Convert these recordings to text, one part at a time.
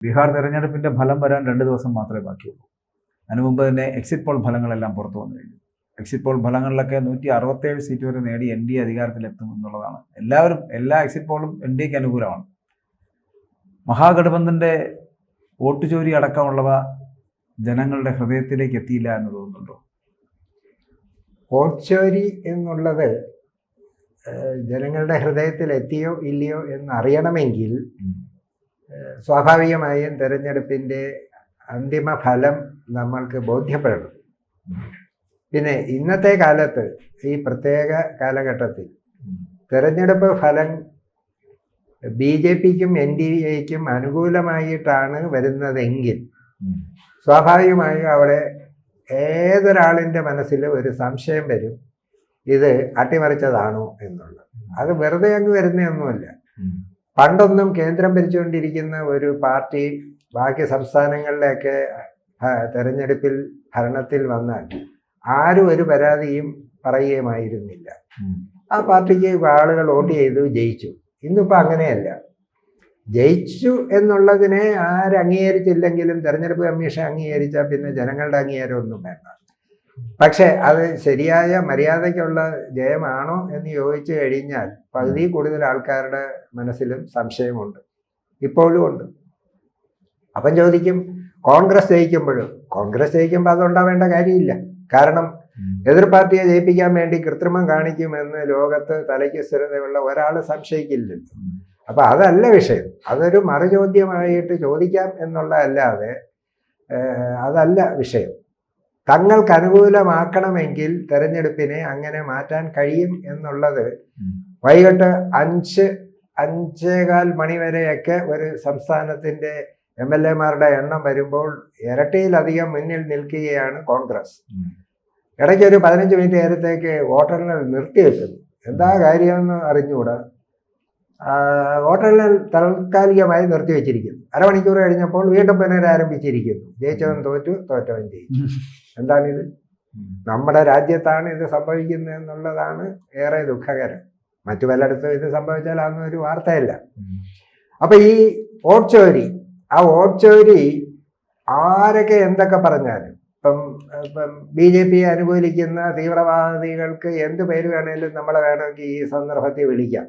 ബീഹാർ തെരഞ്ഞെടുപ്പിന്റെ ഫലം വരാൻ 2 ദിവസം മാത്രമേ ബാക്കിയുള്ളൂ. അതിനു മുമ്പ് തന്നെ എക്സിറ്റ് പോൾ ഫലങ്ങളെല്ലാം പുറത്തു വന്നു കഴിഞ്ഞു. എക്സിറ്റ് പോൾ ഫലങ്ങളിലൊക്കെ 167 സീറ്റ് വരെ നേടി NDA അധികാരത്തിലെത്തും എന്നുള്ളതാണ്. എല്ലാ എക്സിറ്റ് പോളും NDAക്ക് അനുകൂലമാണ്. മഹാഗഠബന്ധന്റെ വോട്ട് ചോരി അടക്കമുള്ളവ ജനങ്ങളുടെ ഹൃദയത്തിലേക്ക് എത്തിയില്ല എന്ന് തോന്നുന്നുണ്ടോ? വോട്ട് ചോരി എന്നുള്ളത് ജനങ്ങളുടെ ഹൃദയത്തിൽ എത്തിയോ ഇല്ലയോ എന്നറിയണമെങ്കിൽ സ്വാഭാവികമായും തെരഞ്ഞെടുപ്പിൻ്റെ അന്തിമ ഫലം നമ്മൾക്ക് ബോധ്യപ്പെടണം. പിന്നെ ഇന്നത്തെ കാലത്ത് ഈ പ്രത്യേക കാലഘട്ടത്തിൽ തെരഞ്ഞെടുപ്പ് ഫലം BJPക്കും NDAയ്ക്കും അനുകൂലമായിട്ടാണ് വരുന്നതെങ്കിൽ സ്വാഭാവികമായും അവിടെ ഏതൊരാളിൻ്റെ മനസ്സിൽ ഒരു സംശയം വരും, ഇത് അട്ടിമറിച്ചതാണോ എന്നുള്ളത്. അത് വെറുതെ അങ്ങ് വരുന്നതൊന്നുമല്ല. പണ്ടൊന്നും കേന്ദ്രം ഭരിച്ചുകൊണ്ടിരിക്കുന്ന ഒരു പാർട്ടി ബാക്കി സംസ്ഥാനങ്ങളിലൊക്കെ തെരഞ്ഞെടുപ്പിൽ ഭരണത്തിൽ വന്നാൽ ആരും ഒരു പരാതിയും പറയുകയുമായിരുന്നില്ല. ആ പാർട്ടിക്ക് ആളുകൾ വോട്ട് ചെയ്തു ജയിച്ചു. ഇന്നിപ്പോൾ അങ്ങനെയല്ല. ജയിച്ചു എന്നുള്ളതിനെ അംഗീകരിച്ചില്ലെങ്കിലും തെരഞ്ഞെടുപ്പ് കമ്മീഷൻ അംഗീകരിച്ചാൽ പിന്നെ ജനങ്ങളുടെ അംഗീകാരമൊന്നും വേണ്ട. പക്ഷെ അത് ശരിയായ മര്യാദയ്ക്കുള്ള ജയമാണോ എന്ന് ചോദിച്ചു കഴിഞ്ഞാൽ പകുതി കൂടുതൽ ആൾക്കാരുടെ മനസ്സിലും സംശയമുണ്ട്, ഇപ്പോഴും ഉണ്ട്. അപ്പം ചോദിക്കും, കോൺഗ്രസ് ജയിക്കുമ്പോൾ അതുണ്ടാവേണ്ട കാര്യമില്ല. കാരണം എതിർ പാർട്ടിയെ ജയിപ്പിക്കാൻ വേണ്ടി കൃത്രിമം കാണിക്കുമെന്ന് ലോകത്ത് തലയ്ക്ക് സ്ഥിരതയുള്ള ഒരാൾ സംശയിക്കില്ലല്ലോ. അപ്പം അതല്ല വിഷയം. അതൊരു മറുചോദ്യമായിട്ട് ചോദിക്കാം എന്നുള്ളതല്ലാതെ അതല്ല വിഷയം. തങ്ങൾക്ക് അനുകൂലമാക്കണമെങ്കിൽ തെരഞ്ഞെടുപ്പിനെ അങ്ങനെ മാറ്റാൻ കഴിയും എന്നുള്ളത് വൈകിട്ട് 5-5:15 മണി വരെയൊക്കെ ഒരു സംസ്ഥാനത്തിൻ്റെ MLA-മാരുടെ എണ്ണം വരുമ്പോൾ ഇരട്ടിയിലധികം മുന്നിൽ നിൽക്കുകയാണ് കോൺഗ്രസ്. ഇടയ്ക്ക് ഒരു 15 മിനിറ്റ് നേരത്തേക്ക് വോട്ടെണ്ണൽ നിർത്തിവെക്കുന്നു. എന്താ കാര്യമെന്ന് അറിഞ്ഞുകൂടാ. വോട്ടെണ്ണൽ താൽക്കാലികമായി നിർത്തിവെച്ചിരിക്കുന്നു. അരമണിക്കൂർ കഴിഞ്ഞപ്പോൾ വീണ്ടും പുനരാരംഭിച്ചിരിക്കുന്നു. ജയിച്ചവൻ തോറ്റു, തോറ്റവൻ ജയിച്ചു. എന്താണിത്? നമ്മുടെ രാജ്യത്താണ് ഇത് സംഭവിക്കുന്നത് എന്നുള്ളതാണ് ഏറെ ദുഃഖകരം. മറ്റു പലയിടത്തും ഇത് സംഭവിച്ചാൽ അതൊന്നും ഒരു വാർത്തയല്ല. അപ്പൊ ഈ വോട്ട് ചോരി, ആ വോട്ട് ചോരി ആരൊക്കെ എന്തൊക്കെ പറഞ്ഞാലും ഇപ്പം BJP അനുകൂലിക്കുന്ന തീവ്രവാദികൾക്ക് എന്ത് പേര് വേണമെങ്കിലും നമ്മളെ വേണമെങ്കിൽ ഈ സന്ദർഭത്തിൽ വിളിക്കാം,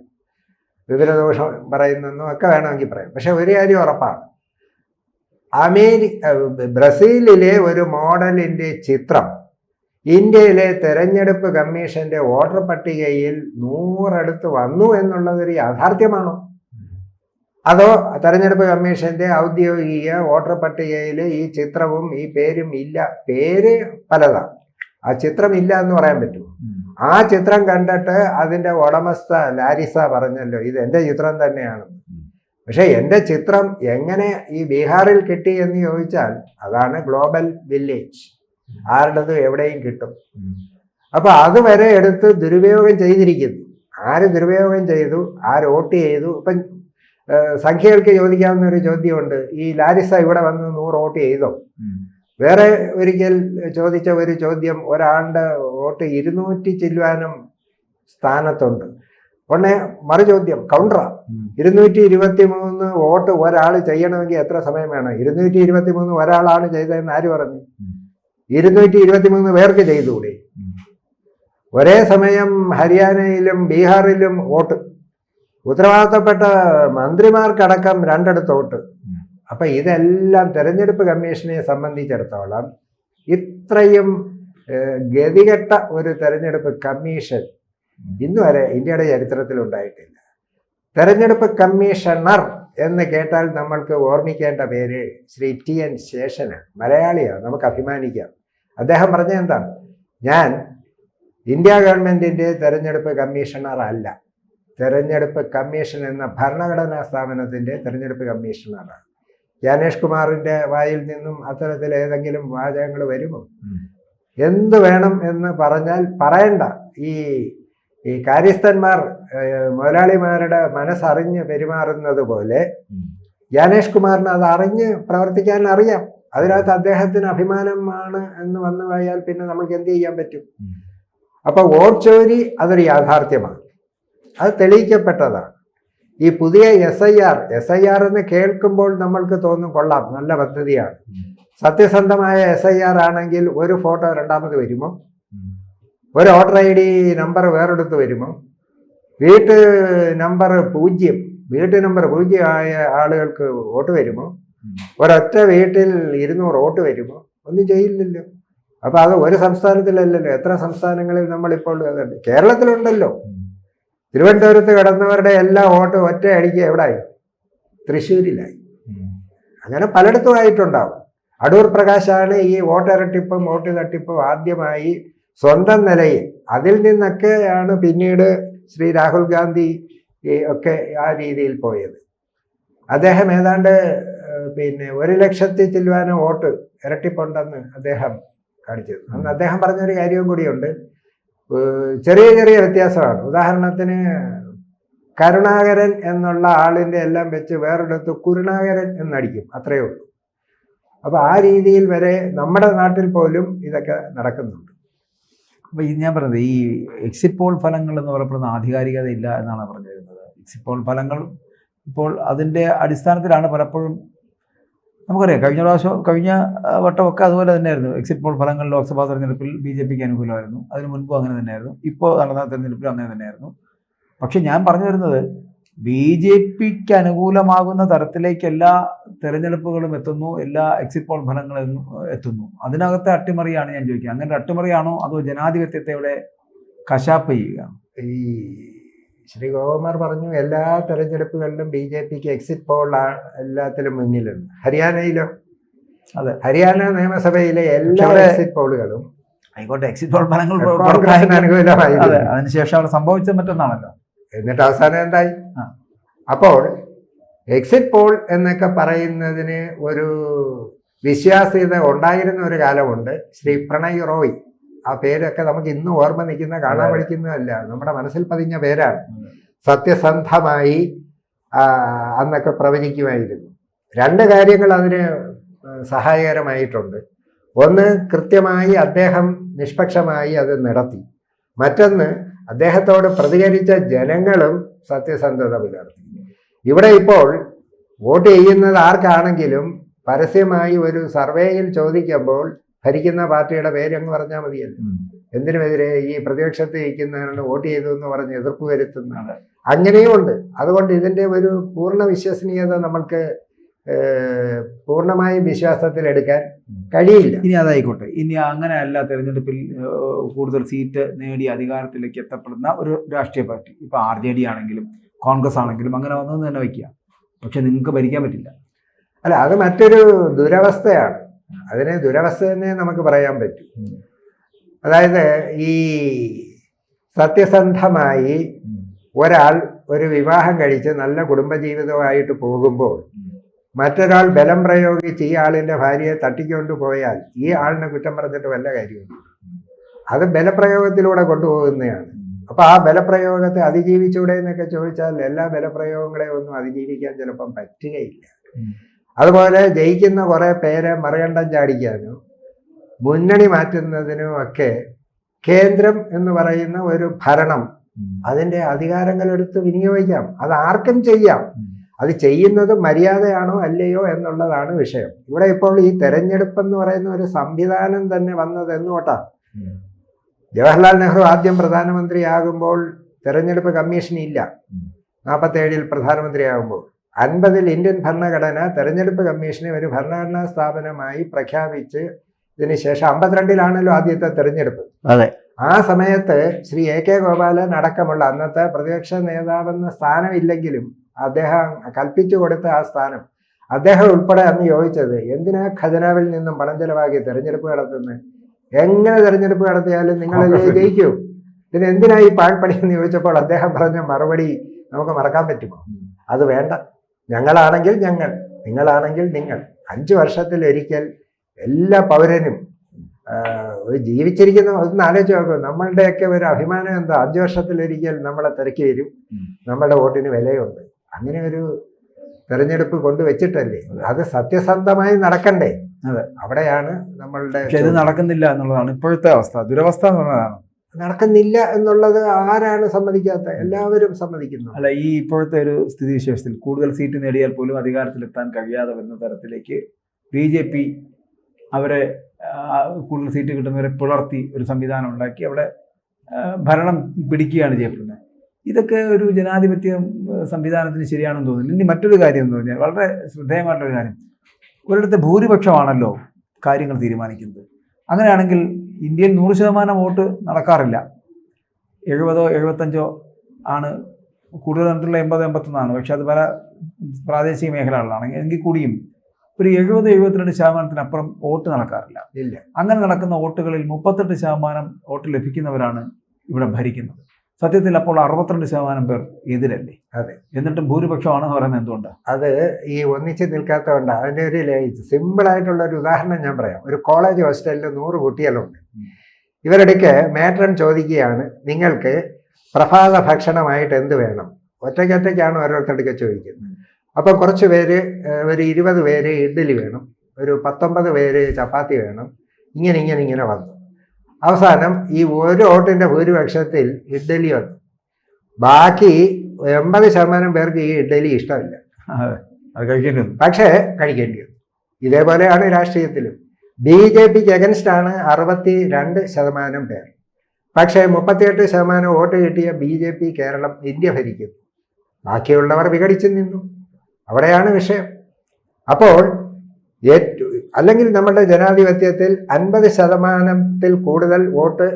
വിവരദോഷം പറയുന്നെന്നും ഒക്കെ വേണമെങ്കിൽ പറയാം. പക്ഷെ ഒരു കാര്യം ഉറപ്പാണ്, ബ്രസീലിലെ ഒരു മോഡലിൻ്റെ ചിത്രം ഇന്ത്യയിലെ തെരഞ്ഞെടുപ്പ് കമ്മീഷന്റെ വോട്ടർ പട്ടികയിൽ 100 അടുത്ത് വന്നു എന്നുള്ളതൊരു യാഥാർത്ഥ്യമാണോ? അതോ തെരഞ്ഞെടുപ്പ് കമ്മീഷന്റെ ഔദ്യോഗിക വോട്ടർ പട്ടികയിൽ ഈ ചിത്രവും ഈ പേരും ഇല്ല? പേര് പലതാണ്, ആ ചിത്രം ഇല്ല എന്ന് പറയാൻ പറ്റുമോ? ആ ചിത്രം കണ്ടിട്ട് അതിൻ്റെ ഉടമസ്ഥ ലാരിസ പറഞ്ഞല്ലോ, ഇത് എൻ്റെ ചിത്രം തന്നെയാണ്. പക്ഷെ എൻ്റെ ചിത്രം എങ്ങനെ ഈ ബീഹാറിൽ കിട്ടി എന്ന് ചോദിച്ചാൽ അതാണ് ഗ്ലോബൽ വില്ലേജ്. ആരുടേത് എവിടെയും കിട്ടും. അപ്പൊ അതുവരെ എടുത്ത് ദുരുപയോഗം ചെയ്തിരിക്കുന്നു. ആര് ദുരുപയോഗം ചെയ്തു, ആര് വോട്ട് ചെയ്തു? ഇപ്പം സംഖ്യകൾക്ക് ചോദിക്കാവുന്ന ഒരു ചോദ്യമുണ്ട്, ഈ ലാരിസ ഇവിടെ വന്ന് 100 വോട്ട് ചെയ്തോ? വേറെ ഒരിക്കൽ ചോദിച്ച ഒരു ചോദ്യം, ഒരാളുടെ വോട്ട് 200 ചില്ലുവാനും സ്ഥാനത്തുണ്ട്. ഉടനെ മറുചോദ്യം കൗണ്ടറാ, 223 വോട്ട് ഒരാൾ ചെയ്യണമെങ്കിൽ എത്ര സമയം വേണം? 223 ഒരാളാണ് ചെയ്തതെന്ന് ആര് പറഞ്ഞു? 223 പേർക്ക് ചെയ്തുകൂടെ? ഒരേ സമയം ഹരിയാനയിലും ബീഹാറിലും വോട്ട്, ഉത്തരവാദിത്തപ്പെട്ട മന്ത്രിമാർക്കടക്കം 2 വോട്ട്. അപ്പൊ ഇതെല്ലാം തെരഞ്ഞെടുപ്പ് കമ്മീഷനെ സംബന്ധിച്ചിടത്തോളം ഇത്രയും ഗതികെട്ട ഒരു തെരഞ്ഞെടുപ്പ് കമ്മീഷൻ ഇന്നുവരെ ഇന്ത്യയുടെ ചരിത്രത്തിൽ ഉണ്ടായിട്ടില്ല. തെരഞ്ഞെടുപ്പ് കമ്മീഷണർ എന്ന് കേട്ടാൽ നമ്മൾക്ക് ഓർമ്മിക്കേണ്ട പേര് ശ്രീ TN ശേഷനാണ്. മലയാളിയാണ്, നമുക്ക് അഭിമാനിക്കാം. അദ്ദേഹം പറഞ്ഞ എന്താ, ഞാൻ ഇന്ത്യ ഗവൺമെന്റിന്റെ തെരഞ്ഞെടുപ്പ് കമ്മീഷണർ അല്ല, തെരഞ്ഞെടുപ്പ് കമ്മീഷൻ എന്ന ഭരണഘടനാ സ്ഥാപനത്തിന്റെ തെരഞ്ഞെടുപ്പ് കമ്മീഷണറാണ്. ജ്ഞാനേഷ് കുമാറിന്റെ വായിൽ നിന്നും അത്തരത്തിൽ ഏതെങ്കിലും വാചകങ്ങൾ വരുമോ? എന്ത് വേണം എന്ന് പറഞ്ഞാൽ പറയണ്ട. ഈ കാര്യസ്ഥന്മാർ മുതലാളിമാരുടെ മനസ്സറിഞ്ഞ് പെരുമാറുന്നത് പോലെ ജ്ഞാനേഷ് കുമാറിന് അത് അറിഞ്ഞ് പ്രവർത്തിക്കാൻ അറിയാം. അതിനകത്ത് അദ്ദേഹത്തിന് അഭിമാനമാണ് എന്ന് വന്നു പോയാൽ പിന്നെ നമുക്ക് എന്ത് ചെയ്യാൻ പറ്റും? അപ്പൊ വോട്ട് ചോരി അതൊരു യാഥാർത്ഥ്യമാണ്, അത് തെളിയിക്കപ്പെട്ടതാണ്. ഈ പുതിയ SIR എന്ന് കേൾക്കുമ്പോൾ നമ്മൾക്ക് തോന്നും കൊള്ളാം, നല്ല പദ്ധതിയാണ്. സത്യസന്ധമായ SIR ആണെങ്കിൽ ഒരു ഫോട്ടോ രണ്ടാമത് വരുമോ? ഒരു വോട്ടർ ID നമ്പർ വേറെടുത്ത് വരുമോ? വീട്ടു നമ്പർ 0 ആയ ആളുകൾക്ക് വോട്ട് വരുമോ? ഒരൊറ്റ വീട്ടിൽ 200 വോട്ട് വരുമോ? ഒന്നും ചെയ്യില്ലല്ലോ. അപ്പൊ അത് ഒരു സംസ്ഥാനത്തിലല്ലല്ലോ, എത്ര സംസ്ഥാനങ്ങളിൽ നമ്മളിപ്പോൾ കേരളത്തിലുണ്ടല്ലോ. തിരുവനന്തപുരത്ത് കിടന്നവരുടെ എല്ലാ വോട്ട് ഒറ്റ അടിക്ക് എവിടായി? തൃശ്ശൂരിലായി. അങ്ങനെ പലയിടത്തും ആയിട്ടുണ്ടാവും. അടൂർ പ്രകാശാണ് ഈ വോട്ടിരട്ടിപ്പും വോട്ട് തട്ടിപ്പും ആദ്യമായി സ്വന്തം നിലയിൽ, അതിൽ നിന്നൊക്കെയാണ് പിന്നീട് ശ്രീ രാഹുൽ ഗാന്ധി ഒക്കെ ആ രീതിയിൽ പോയത്. അദ്ദേഹം ഏതാണ്ട് 1 ലക്ഷത്തിൽ ചില്ലുവാനും വോട്ട് ഇരട്ടിപ്പുണ്ടെന്ന് അദ്ദേഹം കാണിച്ചത്. അന്ന് അദ്ദേഹം പറഞ്ഞൊരു കാര്യവും കൂടിയുണ്ട്. ചെറിയ ചെറിയ വ്യത്യാസമാണ്. ഉദാഹരണത്തിന് കരുണാകരൻ എന്നുള്ള ആളിൻ്റെ എല്ലാം വെച്ച് വേറൊരിടത്ത് കുരുണാകരൻ എന്നടിക്കും, അത്രയേ ഉള്ളൂ. അപ്പൊ ആ രീതിയിൽ വരെ നമ്മുടെ നാട്ടിൽ പോലും ഇതൊക്കെ നടക്കുന്നുണ്ട്. അപ്പോൾ ഞാൻ പറഞ്ഞത് ഈ എക്സിറ്റ് പോൾ ഫലങ്ങൾ എന്ന് പറയപ്പെടുന്ന ആധികാരികത ഇല്ല എന്നാണ് പറഞ്ഞിരുന്നത്. എക്സിറ്റ് പോൾ ഫലങ്ങൾ ഇപ്പോൾ അതിൻ്റെ അടിസ്ഥാനത്തിലാണ് പലപ്പോഴും നമുക്കറിയാം. കഴിഞ്ഞ വട്ടമൊക്കെ അതുപോലെ തന്നെയായിരുന്നു. എക്സിറ്റ് പോൾ ഫലങ്ങൾ ലോക്സഭാ തെരഞ്ഞെടുപ്പിൽ BJPക്ക് അനുകൂലമായിരുന്നു. അതിന് മുൻപും അങ്ങനെ തന്നെയായിരുന്നു. ഇപ്പോൾ നടന്ന തെരഞ്ഞെടുപ്പിലും അങ്ങനെ തന്നെയായിരുന്നു. പക്ഷെ ഞാൻ പറഞ്ഞു വരുന്നത് BJPക്ക് അനുകൂലമാകുന്ന തരത്തിലേക്ക് എല്ലാ തെരഞ്ഞെടുപ്പുകളും എത്തുന്നു, എല്ലാ എക്സിറ്റ് പോൾ ഫലങ്ങളും എത്തുന്നു. അതിനകത്തെ അട്ടിമറിയാണ് ഞാൻ ചോദിക്കുക. അങ്ങനെ അട്ടിമറിയാണോ അതോ ജനാധിപത്യത്തെ ഇവിടെ കശാപ്പ് ചെയ്യുകയാണ്? ഈ ശ്രീ ഗോകുമാർ പറഞ്ഞു എല്ലാ തെരഞ്ഞെടുപ്പുകളിലും BJPക്ക് എക്സിറ്റ് പോൾ എല്ലാത്തിലും മുന്നിലുണ്ട്. ഹരിയാനയിലോ? അതെ, ഹരിയാന നിയമസഭയിലെ എല്ലാ എക്സിറ്റ് പോളുകളും ആയിക്കോട്ടെ, എക്സിറ്റ് പോൾ ഫലങ്ങൾ കോൺഗ്രസിന് അനുകൂലമായി. അതിനുശേഷം അവിടെ സംഭവിച്ചത് മറ്റൊന്നാണല്ലോ. എന്നിട്ട് അവസാനം എന്തായി? അപ്പോൾ എക്സിറ്റ് പോൾ എന്നൊക്കെ പറയുന്നതിന് ഒരു വിശ്വാസ്യത ഉണ്ടായിരുന്ന ഒരു കാലമുണ്ട്. ശ്രീ പ്രണയ് റോയ്, ആ പേരൊക്കെ നമുക്ക് ഇന്ന് ഓർമ്മ നിൽക്കുന്ന, കാണാൻ പഠിക്കുന്നതല്ല, നമ്മുടെ മനസ്സിൽ പതിഞ്ഞ പേരാണ്. സത്യസന്ധമായി അന്നൊക്കെ പ്രവചിക്കുമായിരുന്നു. 2 കാര്യങ്ങൾ അതിന് സഹായകരമായിട്ടുണ്ട്. ഒന്ന്, കൃത്യമായി അദ്ദേഹം നിഷ്പക്ഷമായി അത് നടത്തി. മറ്റൊന്ന്, അദ്ദേഹത്തോട് പ്രതികരിച്ച ജനങ്ങളും സത്യസന്ധത പുലർത്തി. ഇവിടെ ഇപ്പോൾ വോട്ട് ചെയ്യുന്നത് ആർക്കാണെങ്കിലും പരസ്യമായി ഒരു സർവേയിൽ ചോദിക്കുമ്പോൾ ഭരിക്കുന്ന പാർട്ടിയുടെ പേര് അങ്ങ് പറഞ്ഞാൽ മതിയല്ലോ. എന്തിനുമെതിരെ ഈ പ്രതിപക്ഷത്ത് ഇരിക്കുന്നവരാണ് വോട്ട് ചെയ്തു എന്ന് പറഞ്ഞ് എതിർപ്പ് വരുത്തുന്നതാണ്. അങ്ങനെയും ഉണ്ട്. അതുകൊണ്ട് ഇതിൻ്റെ ഒരു പൂർണ്ണ വിശ്വസനീയത നമ്മൾക്ക് പൂർണ്ണമായും വിശ്വാസത്തിൽ എടുക്കാൻ കഴിയില്ല. ഇനി അതായിക്കോട്ടെ, ഇനി അങ്ങനെയല്ല തെരഞ്ഞെടുപ്പിൽ കൂടുതൽ സീറ്റ് നേടി അധികാരത്തിലേക്ക് എത്തപ്പെടുന്ന ഒരു രാഷ്ട്രീയ പാർട്ടി, ഇപ്പോൾ RJD ആണെങ്കിലും കോൺഗ്രസ് ആണെങ്കിലും അങ്ങനെ വന്നതെന്ന് തന്നെ വയ്ക്കുക. പക്ഷെ നിങ്ങൾക്ക് ഭരിക്കാൻ പറ്റില്ല. അല്ല, അത് മറ്റൊരു ദുരവസ്ഥയാണ്. അതിനെ ദുരവസ്ഥ തന്നെ നമുക്ക് പറയാൻ പറ്റും. അതായത് ഈ സത്യസന്ധമായി ഒരാൾ ഒരു വിവാഹം കഴിച്ച് നല്ല കുടുംബജീവിതമായിട്ട് പോകുമ്പോൾ മറ്റൊരാൾ ബലം പ്രയോഗിച്ച് ഈ ആളിൻ്റെ ഭാര്യയെ തട്ടിക്കൊണ്ടു പോയാൽ ഈ ആളിനെ കുറ്റം പറഞ്ഞിട്ട് വല്ല കാര്യമുണ്ട്? അത് ബലപ്രയോഗത്തിലൂടെ കൊണ്ടുപോകുന്നതാണ്. അപ്പൊ ആ ബലപ്രയോഗത്തെ അതിജീവിച്ചൂടെ എന്നൊക്കെ ചോദിച്ചാൽ എല്ലാ ബലപ്രയോഗങ്ങളെ ഒന്നും അതിജീവിക്കാൻ ചിലപ്പം പറ്റുകയില്ല. അതുപോലെ ജയിക്കുന്ന കുറെ പേരെ മറികണ്ടം ചാടിക്കാനും മുന്നണി മാറ്റുന്നതിനും ഒക്കെ കേന്ദ്രം എന്ന് പറയുന്ന ഒരു ഭരണം അതിൻ്റെ അധികാരങ്ങളെടുത്ത് വിനിയോഗിക്കാം. അത് ആർക്കും ചെയ്യാം. അത് ചെയ്യുന്നത് മര്യാദയാണോ അല്ലയോ എന്നുള്ളതാണ് വിഷയം. ഇവിടെ ഇപ്പോൾ ഈ തെരഞ്ഞെടുപ്പ് എന്ന് പറയുന്ന ഒരു സംവിധാനം തന്നെ വന്നത് എന്നോട്ടാണ്. ജവഹർലാൽ നെഹ്റു ആദ്യം പ്രധാനമന്ത്രിയാകുമ്പോൾ തെരഞ്ഞെടുപ്പ് കമ്മീഷൻ ഇല്ല. 47-ൽ പ്രധാനമന്ത്രിയാകുമ്പോൾ 50-ൽ ഇന്ത്യൻ ഭരണഘടന തെരഞ്ഞെടുപ്പ് കമ്മീഷനെ ഒരു ഭരണഘടനാ സ്ഥാപനമായി പ്രഖ്യാപിച്ച് ഇതിനുശേഷം 52-ലാണല്ലോ ആദ്യത്തെ തെരഞ്ഞെടുപ്പ്. അതെ, ആ സമയത്ത് ശ്രീ AK ഗോപാലൻ അടക്കമുള്ള അന്നത്തെ പ്രതിപക്ഷ നേതാവെന്ന സ്ഥാനമില്ലെങ്കിലും അദ്ദേഹം കൽപ്പിച്ചു കൊടുത്ത ആ സ്ഥാനം, അദ്ദേഹം ഉൾപ്പെടെ അന്ന് ചോദിച്ചത് എന്തിനാ ഖജനാവിൽ നിന്നും പണം ചെലവാക്കി തെരഞ്ഞെടുപ്പ് നടത്തുന്നത്? എങ്ങനെ തെരഞ്ഞെടുപ്പ് നടത്തിയാലും നിങ്ങളല്ലേ ജയിക്കൂ, പിന്നെ എന്തിനാ ഈ പാഴ്പണി എന്ന് ചോദിച്ചപ്പോൾ അദ്ദേഹം പറഞ്ഞ മറുപടി നമുക്ക് മറക്കാൻ പറ്റുമോ? അത് വേണ്ട, ഞങ്ങളാണെങ്കിൽ ഞങ്ങൾ, നിങ്ങളാണെങ്കിൽ നിങ്ങൾ. 5 വർഷത്തിലൊരിക്കൽ എല്ലാ പൗരനും ജീവിച്ചിരിക്കുന്ന ഒന്ന് ആലോചിച്ച് നോക്കും. നമ്മളുടെയൊക്കെ ഒരു അഭിമാനം എന്താ? 5 വർഷത്തിലൊരിക്കൽ നമ്മളെ തിരക്കി വരും, നമ്മളുടെ വോട്ടിന് വിലയുണ്ട്. അങ്ങനെ ഒരു തെരഞ്ഞെടുപ്പ് കൊണ്ടുവച്ചിട്ടല്ലേ, അത് സത്യസന്ധമായി നടക്കണ്ടേ? അതെ, അവിടെയാണ് നമ്മളുടെ ഇത് നടക്കുന്നില്ല എന്നുള്ളതാണ് ഇപ്പോഴത്തെ അവസ്ഥ. ദുരവസ്ഥ എന്നുള്ളതാണ്. നടക്കുന്നില്ല എന്നുള്ളത് ആരാണ് സമ്മതിക്കാത്ത? എല്ലാവരും സമ്മതിക്കുന്നു. അല്ല, ഈ ഇപ്പോഴത്തെ ഒരു സ്ഥിതിവിശേഷത്തിൽ കൂടുതൽ സീറ്റ് നേടിയാൽ പോലും അധികാരത്തിലെത്താൻ കഴിയാതെ വരുന്ന തരത്തിലേക്ക് BJP അവരെ കൂടുതൽ സീറ്റ് കിട്ടുന്നവരെ പിളർത്തി ഒരു സംവിധാനം ഉണ്ടാക്കി അവിടെ ഭരണം പിടിക്കുകയാണ് ചെയ്യപ്പെടുന്നത്. ഇതൊക്കെ ഒരു ജനാധിപത്യ സംവിധാനത്തിന് ശരിയാണെന്ന് തോന്നുന്നു. ഇനി മറ്റൊരു കാര്യം എന്ന് പറഞ്ഞാൽ വളരെ ശ്രദ്ധേയമായിട്ടൊരു കാര്യം, ഒരിടത്തെ ഭൂരിപക്ഷമാണല്ലോ കാര്യങ്ങൾ തീരുമാനിക്കുന്നത്. അങ്ങനെയാണെങ്കിൽ ഇന്ത്യയിൽ 100% വോട്ട് നടക്കാറില്ല. 70 75 ആണ് കൂടുതൽ കണ്ടിട്ടുള്ള 80 81. പക്ഷെ അത് പല പ്രാദേശിക മേഖലകളിലാണ്. എങ്കിൽ കൂടിയും ഒരു 70-72% വോട്ട് നടക്കാറില്ല. ഇല്ല. അങ്ങനെ നടക്കുന്ന വോട്ടുകളിൽ 38% വോട്ട് ലഭിക്കുന്നവരാണ് ഇവിടെ ഭരിക്കുന്നത്. സത്യത്തിൽ അപ്പോൾ 62% പേർ എതിരല്ലേ? അതെ. എന്നിട്ടും ഭൂരിപക്ഷമാണെന്ന് പറയുന്നത് എന്തുകൊണ്ടാണ്? അത് ഈ ഒന്നിച്ച് നിൽക്കാത്തതുകൊണ്ട്. അതിൻ്റെ ഒരു സിമ്പിളായിട്ടുള്ള ഒരു ഉദാഹരണം ഞാൻ പറയാം. ഒരു കോളേജ് ഹോസ്റ്റലിൽ 100 കുട്ടികളുണ്ട്. ഇവരുടെക്ക് മാട്രൺ ചോദിക്കുകയാണ്, നിങ്ങൾക്ക് പ്രഭാത ഭക്ഷണമായിട്ട് എന്ത് വേണം? ഒറ്റയ്ക്കൊറ്റയ്ക്കാണ് ഓരോരുത്തരുടെയൊക്കെ ചോദിക്കുന്നത്. അപ്പോൾ കുറച്ച് പേര്, ഒരു 20 പേര് ഇഡ്ഡലി വേണം, ഒരു 19 പേര് ചപ്പാത്തി വേണം. ഇങ്ങനെ വന്നു. അവസാനം ഈ ഒരു വോട്ടിൻ്റെ ഭൂരിപക്ഷത്തിൽ ഇഡ്ഡലി വന്നു. ബാക്കി 80% പേർക്ക് ഈ ഇഡ്ഡലി ഇഷ്ടമില്ല. അത് കഴിക്കേണ്ടി വന്നു. പക്ഷേ കഴിക്കേണ്ടി വന്നു. ഇതേപോലെയാണ് രാഷ്ട്രീയത്തിലും. BJPക്ക് എഗൻസ്റ്റാണ് 62% പേർ. പക്ഷേ 38% വോട്ട് കിട്ടിയ BJP കേരളം, ഇന്ത്യ ഭരിക്കുന്നു. ബാക്കിയുള്ളവർ വിഘടിച്ചു നിന്നു. അവിടെയാണ് വിഷയം. അപ്പോൾ അല്ലെങ്കിൽ നമ്മുടെ ജനാധിപത്യത്തിൽ 50%-ൽ കൂടുതൽ വോട്ട്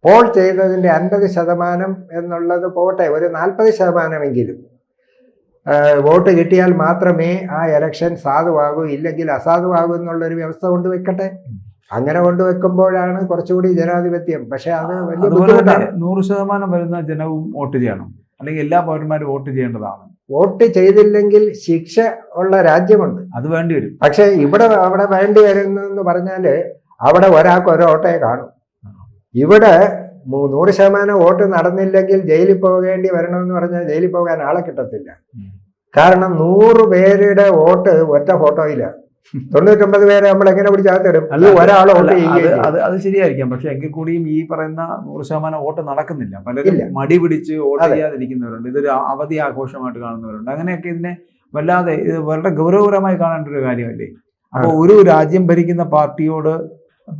പോൾ ചെയ്തതിൻ്റെ 50% എന്നുള്ളത് പോട്ടെ, ഒരു 40%-എങ്കിലും വോട്ട് കിട്ടിയാൽ മാത്രമേ ആ ഇലക്ഷൻ സാധുവാകൂ, ഇല്ലെങ്കിൽ അസാധുവാകൂ എന്നുള്ളൊരു വ്യവസ്ഥ കൊണ്ടുവെക്കട്ടെ. അങ്ങനെ കൊണ്ടുവെക്കുമ്പോഴാണ് കുറച്ചുകൂടി ജനാധിപത്യം. പക്ഷെ അത് വലിയ ബുദ്ധിമുട്ടാണ്. 100% വരുന്ന ജനവും വോട്ട് ചെയ്യണം, അല്ലെങ്കിൽ എല്ലാ പൗരന്മാരും വോട്ട് ചെയ്യേണ്ടതാണ്. വോട്ട് ചെയ്തില്ലെങ്കിൽ ശിക്ഷ ഉള്ള രാജ്യമുണ്ട്, അത് വേണ്ടി വരും. പക്ഷെ അവിടെ വേണ്ടി വരുന്നെന്ന് പറഞ്ഞാല് അവിടെ ഒരാൾക്ക് ഒരു വോട്ടേ കാണും. ഇവിടെ 100% വോട്ട് നടന്നില്ലെങ്കിൽ ജയിലിൽ പോകേണ്ടി വരണമെന്ന് പറഞ്ഞാൽ ജയിലിൽ പോകാൻ ആളെ കിട്ടത്തില്ല. കാരണം 100 പേരുടെ വോട്ട് ഒറ്റ ഫോട്ടോയിലാണ്. 99 പേരെ നമ്മൾ എങ്ങനെ പിടിച്ചകത്തിടും? ഒരാൾ വോട്ട് അത് ശരിയായിരിക്കാം. പക്ഷെ എങ്കിൽ കൂടിയും ഈ പറയുന്ന 100% വോട്ട് നടക്കുന്നില്ല. പലരും മടി പിടിച്ച് വോട്ട് ചെയ്യാതിരിക്കുന്നവരുണ്ട്. ഇതൊരു അവധി ആഘോഷമായിട്ട് കാണുന്നവരുണ്ട്. അങ്ങനെയൊക്കെ ഇതിനെ വല്ലാതെ, ഇത് വളരെ ഗൗരവകരമായി കാണേണ്ട ഒരു കാര്യമല്ലേ? അപ്പോൾ ഒരു രാജ്യം ഭരിക്കുന്ന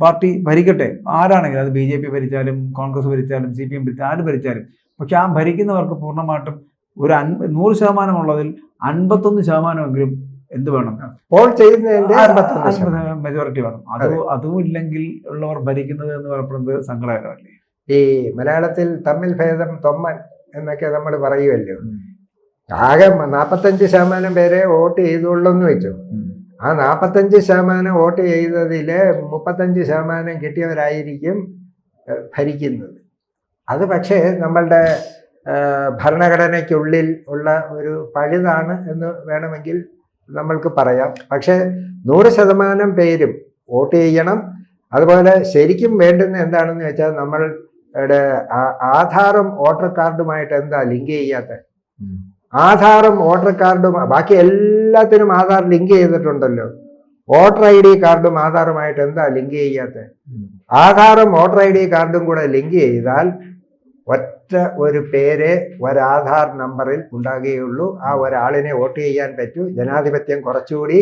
പാർട്ടി ഭരിക്കട്ടെ, ആരാണെങ്കിലും, അത് BJP ഭരിച്ചാലും കോൺഗ്രസ് ഭരിച്ചാലും CPM ഭരിച്ചാലും ആര് ഭരിച്ചാലും, പക്ഷെ ആ ഭരിക്കുന്നവർക്ക് പൂർണ്ണമായിട്ടും ഒരു 100% ഉള്ളതിൽ 51% എന്ത് വേണം? പോൾ ചെയ്യുന്നതിന്റെ മെജോറിറ്റി വേണം. അതും ഇല്ലെങ്കിൽ ഉള്ളവർ ഭരിക്കുന്നത് എന്ന് പറയുന്നത് സങ്കടകരമല്ലേ? ഈ മലയാളത്തിൽ തമ്മിൽ ഭേദം തൊമ്മൻ എന്നൊക്കെ നമ്മൾ പറയുമല്ലോ. ആകെ 45% പേരെ വോട്ട് ചെയ്തുള്ളൂ എന്ന് വെച്ചു. ആ 45% വോട്ട് ചെയ്തതില് 35% കിട്ടിയവരായിരിക്കും ഭരിക്കുന്നത്. അത് പക്ഷേ നമ്മളുടെ ഭരണഘടനയ്ക്കുള്ളിൽ ഉള്ള ഒരു പഴുതാണ് എന്ന് വേണമെങ്കിൽ നമ്മൾക്ക് പറയാം. പക്ഷേ 100% പേരും വോട്ട് ചെയ്യണം. അതുപോലെ ശരിക്കും വേണ്ടുന്ന എന്താണെന്ന് വെച്ചാൽ, നമ്മളുടെ ആധാറും വോട്ടർ കാർഡുമായിട്ട് എന്താ ലിങ്ക് ചെയ്യാത്ത? ആധാറും വോട്ടർ കാർഡും, ബാക്കി എല്ലാത്തിനും ആധാർ ലിങ്ക് ചെയ്തിട്ടുണ്ടല്ലോ. വോട്ടർ ID കാർഡും ആധാറുമായിട്ട് എന്താ ലിങ്ക് ചെയ്യാത്ത? ആധാറും വോട്ടർ ID കാർഡും കൂടെ ലിങ്ക് ചെയ്താൽ ഒറ്റ ഒരു പേര് ഒരാധാർ നമ്പറിൽ ഉണ്ടാകുകയുള്ളൂ. ആ ഒരാളിനെ വോട്ട് ചെയ്യാൻ പറ്റൂ. ജനാധിപത്യം കുറച്ചുകൂടി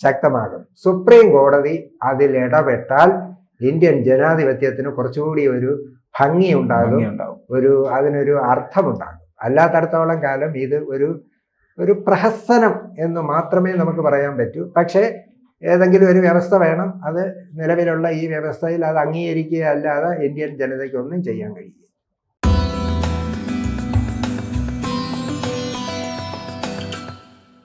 ശക്തമാകും. സുപ്രീം കോടതി അതിൽ ഇടപെട്ടാൽ ഇന്ത്യൻ ജനാധിപത്യത്തിന് കുറച്ചുകൂടി ഒരു ഭംഗി ഉണ്ടാകും, അതിനൊരു അർത്ഥമുണ്ടാകും. അല്ലാത്തടത്തോളം കാലം ഇത് ഒരു പ്രഹസനം എന്ന് മാത്രമേ നമുക്ക് പറയാൻ പറ്റൂ. പക്ഷേ ഏതെങ്കിലും ഒരു വ്യവസ്ഥ വേണം. അത് നിലവിലുള്ള ഈ വ്യവസ്ഥയിൽ അത് അംഗീകരിക്കുക അല്ലാതെ ഇന്ത്യൻ ജനതയ്ക്ക് ഒന്നും ചെയ്യാൻ കഴിയില്ല.